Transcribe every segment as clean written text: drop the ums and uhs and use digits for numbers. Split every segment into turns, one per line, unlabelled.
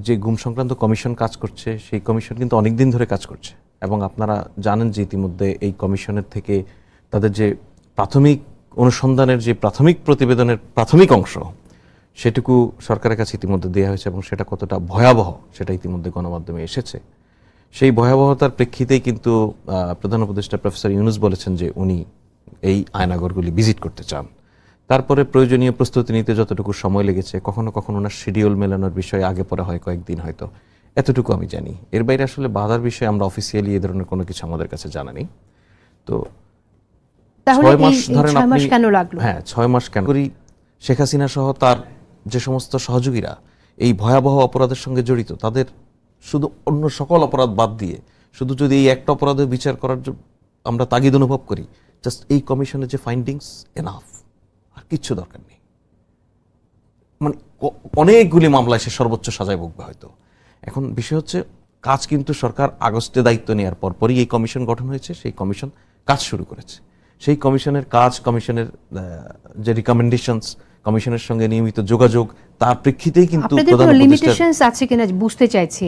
যে গুম সংক্রান্ত কমিশন কাজ করছে সেই কমিশন কিন্তু অনেক দিন ধরে কাজ করছে এবং আপনারা জানেন যে ইতিমধ্যে এই কমিশনের থেকে তাদের যে প্রাথমিক অনুসন্ধানের যে প্রাথমিক প্রতিবেদনের প্রাথমিক অংশ সেটুকু সরকারের কাছে ইতিমধ্যে দেওয়া হয়েছে এবং সেটা কতটা ভয়াবহ সেটা ইতিমধ্যে গণমাধ্যমে এসেছে। সেই ভয়াবহতার প্রেক্ষিতেই কিন্তু প্রধান উপদেষ্টা প্রফেসর ইউনূস বলেছেন যে উনি এই আয়নাঘরগুলি ভিজিট করতে চান। তারপরে প্রয়োজনীয় প্রস্তুতি নিতে যতটুকু সময় লেগেছে, কখনো কখনো ওনার শিডিউল মেলানোর বিষয়ে আগে পরে হয় কয়েকদিন, হয়তো এতটুকু আমি জানি। এর বাইরে আসলে বাধার বিষয়ে আমরা অফিসিয়ালি এই ধরনের কোনো কিছু আমাদের কাছে জানা নেই। তো 6 মাস ধরেন আপনি, হ্যাঁ 6 মাস কেন করি, শেখ হাসিনা সহ তার যে সমস্ত সহযোগীরা এই ভয়াবহ অপরাধের সঙ্গে জড়িত, তাদের শুধু অন্য সকল অপরাধ বাদ দিয়ে শুধু যদি এই একটা অপরাধের বিচার করার আমরা তাগিদ অনুভব করি, জাস্ট এই কমিশনের যে ফাইন্ডিংস এনাফ, আর কিচ্ছু দরকার নেই। মানে অনেকগুলি মামলায় সে সর্বোচ্চ সাজায় ভুগবে হয়তো। এখন বিষয় হচ্ছে কাজ কিন্তু সরকার আগস্টে দায়িত্ব নেওয়ার পরপরই এই কমিশন গঠন হয়েছে, সেই কমিশন কাজ শুরু করেছে। সেই কমিশনের কাজ, কমিশনের যে রিকমেন্ডেশনস, কমিশনের সঙ্গে নিয়মিত যোগাযোগ, তার প্রেক্ষিতেই কিন্তু
লিমিটেশনস আছে কিনা বুঝতে চাইছি,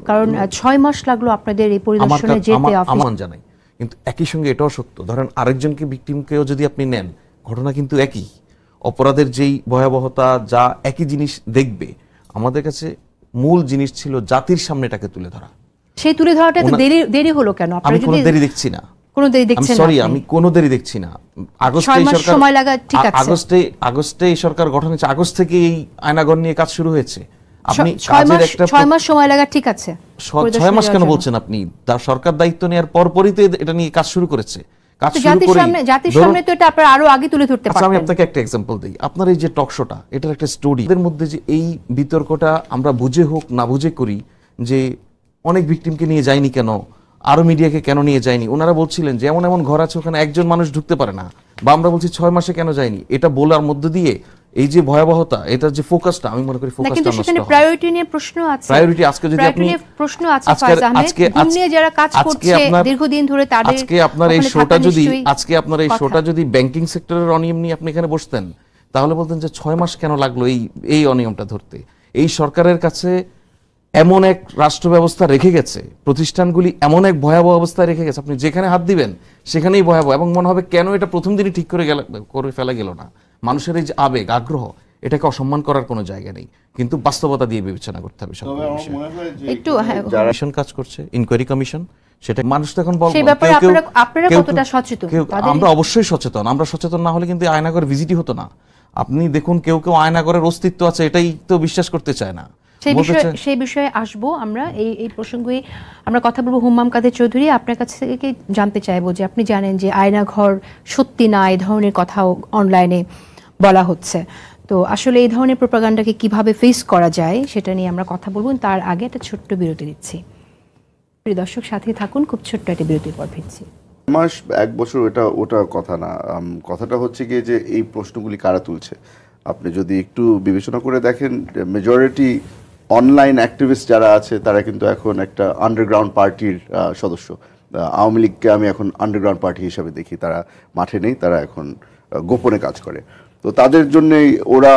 কারণ 6 মাস লাগলো আপনাদের এই পরিদর্শনে যেতে।
আমার জানাই, কিন্তু একই সঙ্গে এটাও সত্য, ধরেন আরেকজনকে ভিকটিমকেও যদি আপনি নেন, ঘটনা কিন্তু একই, অপরাধের যেই ভয়াবহতা যা একই জিনিস দেখবে। আমাদের কাছে মূল জিনিস ছিল জাতির সামনে এটাকে তুলে ধরা।
সেই তুলে ধরাটা এত দেরি হলো কেন?
আমি কোনো দেরি দেখছি না, আমি কোনো দেরি দেখছি না। আগস্টে এই সরকার গঠন হয়েছে, আগস্ট থেকে এই আয়নাঘর নিয়ে কাজ শুরু হয়েছে। আপনি
6 মাস সময় লাগা, ঠিক আছে,
6 মাস কেন বলছেন আপনি? তার সরকার দায়িত্ব নেওয়ার পরপরই তো এটা নিয়ে কাজ শুরু করেছে।
জাতির সামনে তো এটা আপনারা আরো আগে তুলে ধরতে পারতেন।
আমি আপনাকে একটা এক্সাম্পল দেই। আপনার এই যে টক শোটা, এটার একটা স্টোরি, এর মধ্যে যে এই বিতর্কটা আমরা বুঝে হোক না বুঝে করি যে অনেক ভিকটিমকে নিয়ে যায়নি কেন, আরো মিডিয়াকে কেন নিয়ে যায়নি। ওনারা বলছিলেন যে এমন এমন ঘর আছে ওখানে একজন মানুষ ঢুকতে পারে না, বা আমরা বলছি 6 মাসে কেন যায়নি। এটা বলার মধ্য দিয়ে এই যে ভয়াবহতা, এটা যে ফোকাসটা, আমি মনে করি ফোকাসটা নষ্ট হয়।
সেখানে প্রায়োরিটি নিয়ে প্রশ্ন আছে।
প্রায়োরিটি আজকে যদি আপনি
প্রশ্ন আছে ফায়জ আহমেদ, নিয়ে যারা কাজ করছে দীর্ঘদিন ধরে, তাদের
আজকে আপনার এই শোটা যদি ব্যাংকিং সেক্টরের অনিয়ম নিয়ে আপনি এখানে বসতেন, তাহলে বলতেন যে 6 মাস কেন লাগলো এই অনিয়মটা ধরতে। এই সরকারের কাছে এমন এক রাষ্ট্র ব্যবস্থা রেখে গেছে, প্রতিষ্ঠানগুলি এমন এক ভয়াবহ অবস্থায় রেখে গেছে, আপনি যেখানে হাত দিবেন সেখানেই ভয়াবহ, এবং মনে হবে কেন এটা প্রথম দিনই ঠিক করে ফেলা গেল না। মানুষের এই যে আবেগ, আগ্রহ, এটাকে অসম্মান করার কোনো জায়গা নেই, কিন্তু বাস্তবতা দিয়ে বিবেচনা করতে হবে।
একটু
কমিশন কাজ করছে, ইনকোয়ারি কমিশন, সেটা মানুষ তো এখন
সেই ব্যাপারে আপনারা কতটা সচেতন?
আমরা অবশ্যই সচেতন। আমরা সচেতন না হলে কিন্তু আয়নাঘর ভিজিটই হতো না। আপনি দেখুন, কেউ আয়নাঘরের অস্তিত্ব আছে এটাই তো বিশ্বাস করতে চায় না।
সেই বিষয়ে আসবো আমরা। এই প্রসঙ্গে আমরা কথা বলবো হুম্মাম কাদের চৌধুরী। আপনার কাছ থেকে জানতে চাইবো যে আপনি জানেন যে আয়নাঘর সত্যি না, এই ধরনের কথাও অনলাইনে বলা হচ্ছে, তো আসলে এই ধরনের প্রোপাগান্ডাকে কিভাবে ফেস করা যায় সেটা নিয়ে আমরা কথা বলবো। তার আগে একটা ছোট্ট বিরতি দিচ্ছি। প্রিয় দর্শক, সাথে থাকুন, খুব ছোট্ট একটা বিরতির পর ফিরছি।
মাস 1 বছর ওটা কথা না। কথাটা হচ্ছে গিয়ে যে এই প্রশ্নগুলি কারা তুলছে। আপনি যদি একটু বিবেচনা করে দেখেন, মেজরিটি অনলাইন অ্যাক্টিভিস্ট যারা আছে তারা কিন্তু এখন একটা আন্ডারগ্রাউন্ড পার্টির সদস্য। আওয়ামী লীগকে আমি এখন আন্ডারগ্রাউন্ড পার্টি হিসাবে দেখি। তারা মাঠে নেই, তারা এখন গোপনে কাজ করে। তো তাদের জন্যই ওরা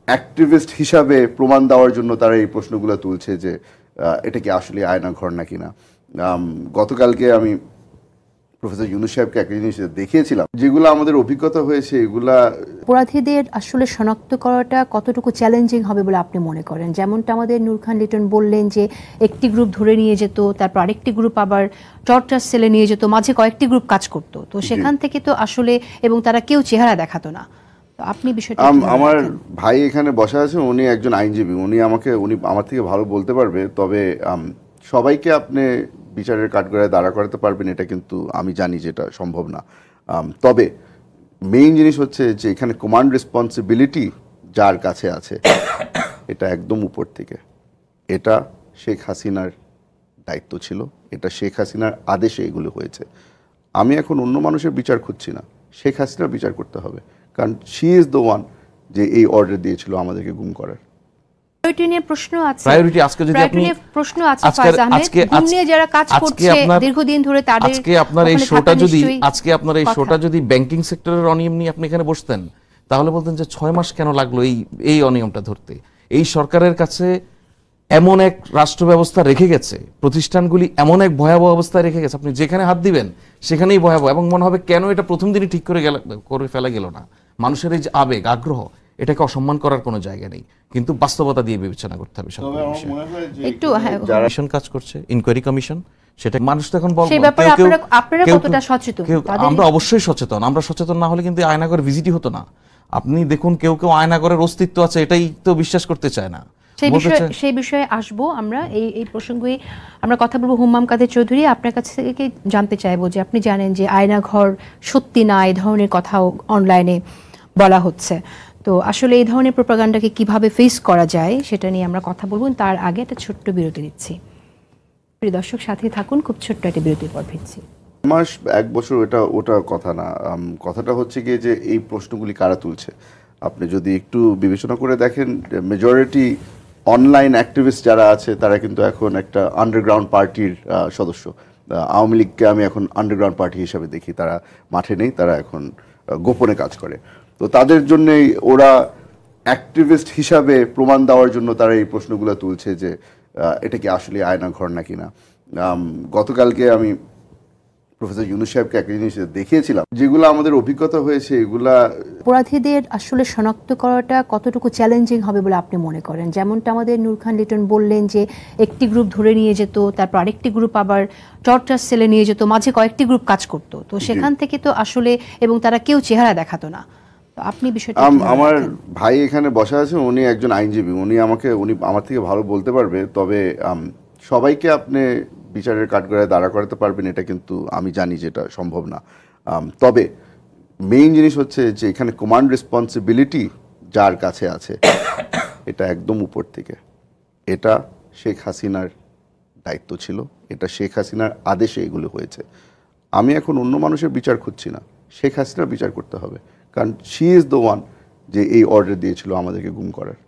অ্যাক্টিভিস্ট হিসাবে প্রমাণ দেওয়ার জন্য তারা এই প্রশ্নগুলো তুলছে যে এটা কি আসলে আয়নাঘর নাকি না। গতকালকে আমি প্রফেসর ইউনূস সাহেবকে একটা জিনিস দেখিয়েছিলাম, যেগুলো আমাদের অভিজ্ঞতা হয়েছে, এগুলা
অপরাধীদের আসলে শনাক্ত করাটা কতটুকু চ্যালেঞ্জিং হবে বলে আপনি মনে করেন? যেমনটা আমাদের নূর খান লিটন বললেন যে একটি গ্রুপ ধরে নিয়ে যেত, তারপর আরেকটি গ্রুপ আবার টর্চার সেলে নিয়ে যেত, মাঝে কয়েকটি গ্রুপ কাজ করতো, তো সেখান থেকে তো আসলে, এবং তারা কেউ চেহারা দেখাতো না। তো আপনি বিষয়টা,
আমার ভাই এখানে বসা আছে, উনি একজন আইনজীবী, উনি আমার থেকে ভালো বলতে পারবে। তবে সবাইকে আপনি বিচারের কাঠগড়ায় দাঁড়া করাতে পারবেন এটা কিন্তু আমি জানি যেটা সম্ভব না। তবে মেইন জিনিস হচ্ছে যে এখানে কমান্ড রেসপন্সিবিলিটি যার কাছে আছে, এটা একদম উপর থেকে। এটা শেখ হাসিনার দায়িত্ব ছিল, এটা শেখ হাসিনার আদেশে এগুলো হয়েছে। আমি এখন অন্য মানুষের বিচার খুঁজছি না, শেখ হাসিনার বিচার করতে হবে, কারণ শি ইজ দ্য ওয়ান যে এই অর্ডার দিয়েছিল আমাদেরকে গুম করার।
প্রায়োরিটি আজকে যদি আপনি
প্রশ্ন আছে ফায়জ আহমেদ, নিয়ে যারা কাজ করছে দীর্ঘদিন ধরে, তাদের
আজকে আপনার এই শোটা যদি ব্যাংকিং সেক্টরের অনিয়ম নিয়ে আপনি এখানে বসতেন, তাহলে বলতেন যে 6 মাস কেন লাগলো এই অনিয়মটা ধরতে। এই সরকারের কাছে এমন এক রাষ্ট্র ব্যবস্থা রেখে গেছে, প্রতিষ্ঠানগুলি এমন এক ভয়াবহ অবস্থায় রেখে গেছে, আপনি যেখানে হাত দিবেন সেখানেই ভয়াবহ। এবং মনে হবে কেন এটা প্রথম দিনই ঠিক করে ফেলা গেল না। মানুষের এই যে আবেগ আগ্রহ, এটাকে অসম্মান করার কোনো জায়গা নেই, কিন্তু বাস্তবতা দিয়ে বিবেচনা করতে হবে সব বিষয়।
একটু
কমিশন কাজ করছে, ইনকোয়ারি কমিশন, সেটা মানুষ তো এখন
সেই ব্যাপারে আপনারা কতটা সচেতন?
আমরা অবশ্যই সচেতন। আমরা সচেতন না হলে কিন্তু আয়নাগর ভিজিটই হতো না। আপনি দেখুন, কেউ কেউ আয়নাগরের অস্তিত্ব আছে এটাই তো বিশ্বাস করতে চায় না।
সেই বিষয়ে আসবো আমরা, এই প্রসঙ্গে আমরা কথা বলবো। হুম্মাম কাদের চৌধুরী, আপনার কাছ থেকে জানতে চাইবো যে আপনি জানেন যে আয়নাঘর সত্যি না, এই ধরনের কথাও অনলাইনে বলা হচ্ছে। তো আসলে এই ধরনের প্রোপাগান্ডাকে কিভাবে ফেস করা যায় সেটা নিয়ে আমরা কথা বলবো। তার আগে একটা ছোট্ট বিরতি নিচ্ছি। প্রিয় দর্শক, সাথে থাকুন, খুব ছোট্ট একটা বিরতির পর ফিরছি।
মাস এক বছর ওটা কথা না। কথাটা হচ্ছে গিয়ে যে এই প্রশ্নগুলি কারা তুলছে। আপনি যদি একটু বিবেচনা করে দেখেন, মেজরিটি অনলাইন অ্যাক্টিভিস্ট যারা আছে তারা কিন্তু এখন একটা আন্ডারগ্রাউন্ড পার্টির সদস্য। আওয়ামী লীগকে আমি এখন আন্ডারগ্রাউন্ড পার্টি হিসাবে দেখি। তারা মাঠে নেই, তারা এখন গোপনে কাজ করে। তো তাদের জন্যেই ওরা অ্যাক্টিভিস্ট হিসাবে প্রমাণ দেওয়ার জন্য তারা এই প্রশ্নগুলো তুলছে যে এটা কি আসলে আয়নাঘর নাকি না। গতকালকে আমি প্রফেসর ইউনূস সাহেবকে একটা জিনিস দেখিয়েছিলাম, যেগুলো আমাদের অভিজ্ঞতা হয়েছে এগুলা।
অপরাধীদের আসলে শনাক্ত করাটা কতটুকু চ্যালেঞ্জিং হবে বলে আপনি মনে করেন? যেমনটা আমাদের নূর খান লিটন বললেন যে একটি গ্রুপ ধরে নিয়ে যেত, তারপর আরেকটি গ্রুপ আবার টর্চার সেলে নিয়ে যেত, মাঝে কয়েকটি গ্রুপ কাজ করতো। তো সেখান থেকে তো আসলে, এবং তারা কেউ চেহারা দেখাতো না। তো আপনি বিষয়টা
আমার ভাই এখানে বসা আছে, উনি একজন আইনজীবী, উনি আমার থেকে ভালো বলতে পারবে। তবে সবাইকে আপনি বিচারের কাঠগড়ায় দাঁড়া করাতে পারবেন এটা কিন্তু আমি জানি যে এটা সম্ভব না। তবে মেইন জিনিস হচ্ছে যে এখানে কমান্ড রেসপন্সিবিলিটি যার কাছে আছে এটা একদম উপর থেকে। এটা শেখ হাসিনার দায়িত্ব ছিল, এটা শেখ হাসিনার আদেশে এগুলো হয়েছে। আমি এখন অন্য মানুষের বিচার খুঁজছি না, শেখ হাসিনার বিচার করতে হবে, কারণ শি ইজ দ্য ওয়ান যে এই অর্ডার দিয়েছিল আমাদেরকে গুম করার।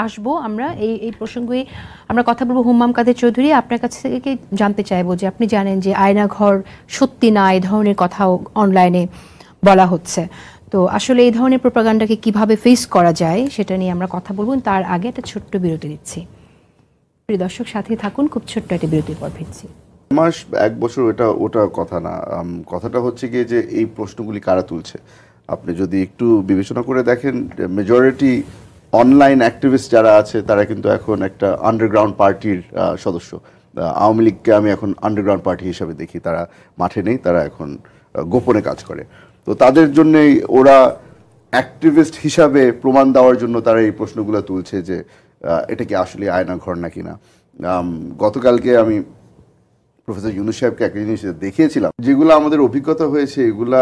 আসবো আমরা, এই প্রসঙ্গে আমরা কথা বলবো। হুম্মাম কাদের চৌধুরী, আপনার কাছ থেকে জানতে চাইবো যে আপনি জানেন যে আয়নাঘর সত্যি না, এই ধরনের কথাও অনলাইনে বলা হচ্ছে। তো আসলে এই ধরনের প্রোপাগান্ডাকে কিভাবে ফেস করা যায় সেটা নিয়ে আমরা কথা বলবো। তার আগে একটা ছোট্ট বিরতি নিচ্ছি। প্রিয় দর্শক, সাথে থাকুন, খুব ছোট্ট একটা বিরতির পর ফিরছি।
মাস এক বছর ওটা কথা না। কথাটা হচ্ছে গিয়ে যে এই প্রশ্নগুলি কারা তুলছে। আপনি যদি একটু বিবেচনা করে দেখেন, মেজরিটি অনলাইন অ্যাক্টিভিস্ট যারা আছে তারা কিন্তু এখন একটা আন্ডারগ্রাউন্ড পার্টির সদস্য। আওয়ামী লীগকে আমি এখন আন্ডারগ্রাউন্ড পার্টি হিসাবে দেখি। তারা মাঠে নেই, তারা এখন গোপনে কাজ করে। তো তাদের জন্যেই ওরা অ্যাক্টিভিস্ট হিসাবে প্রমাণ দেওয়ার জন্য তারা এই প্রশ্নগুলো তুলছে যে এটা কি আসলে আয়নাঘর নাকি না। গতকালকে আমি প্রফেসর ইউনূস সাহেবকে একটা জিনিস দেখিয়েছিলাম, যেগুলো আমাদের অভিজ্ঞতা হয়েছে এগুলা